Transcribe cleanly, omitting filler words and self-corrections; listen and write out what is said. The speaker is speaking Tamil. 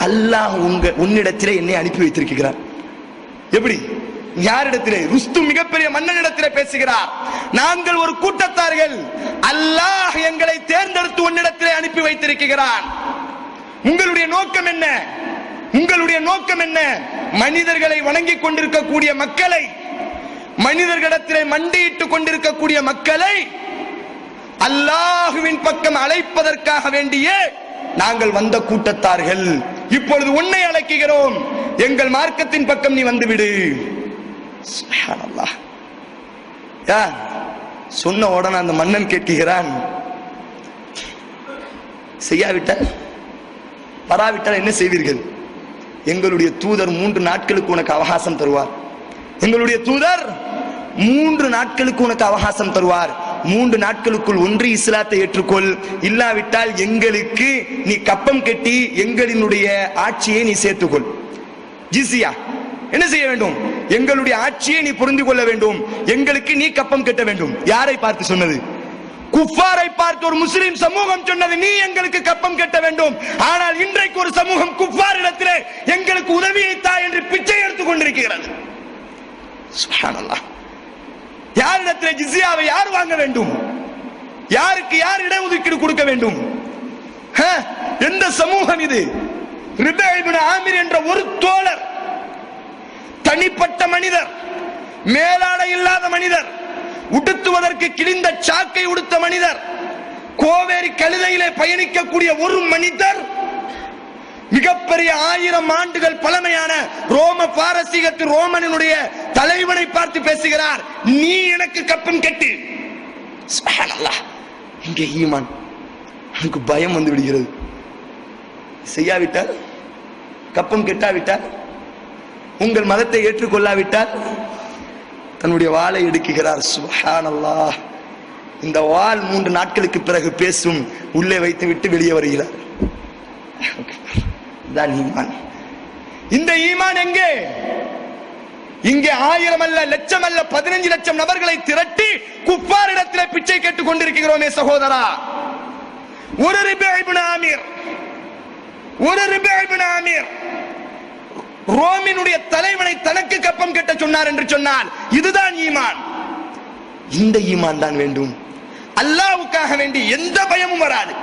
அல்லாஹ் உன்னிடத்திலே என்னை அனுப்பி வைத்திருக்கிறார். எப்படி? யாரிடத்திலே? ருஸ்தும் மிகப்பெரிய மன்னனிடத்திலே பேசுகிறார். நாங்கள் ஒரு கூட்டத்தார்கள், அல்லாஹ் எங்களை தேர்ந்தெடுத்து உன்னிடத்திலே அனுப்பி வைத்திருக்கிறான். உங்களுடைய நோக்கம் என்ன? உங்களுடைய நோக்கம் என்ன? மனிதர்களை வணங்கிக் கொண்டிருக்கக்கூடிய மக்களை, மனிதர்களிடத்திலே மண்டியிட்டுக் கொண்டிருக்கக்கூடிய மக்களை அல்லாஹுவின் பக்கம் அழைப்பதற்காக வேண்டிய நாங்கள் வந்த கூட்டத்தார்கள். இப்பொழுது உன்னை அழைக்கிறோம், எங்கள் மார்க்கத்தின் பக்கம் நீ வந்துவிடு. சுப்ஹானல்லாஹ். சொன்ன உடனே அந்த மன்னன் கேட்கிறான், செய்யாவிட்டால், வராவிட்டால் என்ன செய்வீர்கள்? எங்களுடைய தூதர் 3 நாட்களுக்கு உனக்கு அவகாசம் தருவார். எங்களுடைய தூதர் 3 நாட்களுக்கு உனக்கு அவகாசம் தருவார். 3 நாட்களுக்குள் ஒன்று இஸ்லாத்தை ஏற்றுக்கொள், இல்லாவிட்டால் எங்களுக்கு நீ கப்பம் கட்டி எங்களினுடைய ஆட்சியை நீ சேர்த்துக்கொள். ஜிஸியா என்ன செய்ய வேண்டும்? எங்களுடைய ஆட்சியை நீ புரிந்து கொள்ள வேண்டும், எங்களுக்கு நீ கப்பம் கட்ட வேண்டும். யாரை பார்த்து சொன்னது? குஃபாரை பார்த்து ஒரு முஸ்லிம் சமூகம் சொன்னது, நீ எங்களுக்கு கப்பம் கட்ட வேண்டும். ஆனால் இன்றைக்கு ஒரு சமூகம் குஃபாரிடத்திலே எங்களுக்கு உதவியை தா என்று பிச்சை எடுத்துக் கொண்டிருக்கிறது. சுப்ஹானல்லாஹ். யாரிடத்திலே ஜிஸியாவை யார் வாங்க வேண்டும்? யாருக்கு யார் இடஒதுக்கீடு கொடுக்க வேண்டும்? எந்த சமூகம் இது? ரிபா இப்னு ஆமிர் என்ற ஒரு தோழர், தனிப்பட்ட மனிதர், மேலாடை இல்லாத மனிதர், உடுத்துவதற்கு கிழிந்த சாக்கை உடுத்த மனிதர், கோவேரி கழுதையிலே பயணிக்கக்கூடிய ஒரு மனிதர், மிகப்பெரிய 1000 ஆண்டுகள் பழமையான ரோம பாரசீகத்து ரோமனுடைய தலைவனை பார்த்து பேசுகிறார், நீ எனக்கு கப்பம் கட்டு. சுப்ஹானல்லாஹ். இங்கே ஈமான். எனக்கு பயம் வந்து விடுகிறது. செய்யாவிட்டால், கப்பம் கெட்டாவிட்டால், உங்கள் மதத்தை ஏற்றுக்கொள்ளாவிட்டால் தன்னுடைய வாளை எடுக்குகிறார். சுப்ஹானல்லாஹ். இந்த வாள் 3 நாட்களுக்கு பிறகு பேசும். உள்ளே வைத்து விட்டு வெளியே வருகிறார். இந்த ஈமான் எங்கே? இங்கே 1000 அல்ல, லட்சம் அல்ல, 15 லட்சம் நபர்களை திரட்டி குஃபாரிடத்திலே பிச்சை கேட்டுக் கொண்டிருக்கிறோமே சகோதரா. ஒரு ரிபா இப்னு ஆமிர் ரோமினுடைய தலைவனை தனக்கு கப்பம் கட்ட சொன்னார் என்று சொன்னால் இதுதான் ஈமான். இந்த ஈமான் தான் வேண்டும். அல்லாஹ்வுக்காக வேண்டி எந்த பயமும் வராது.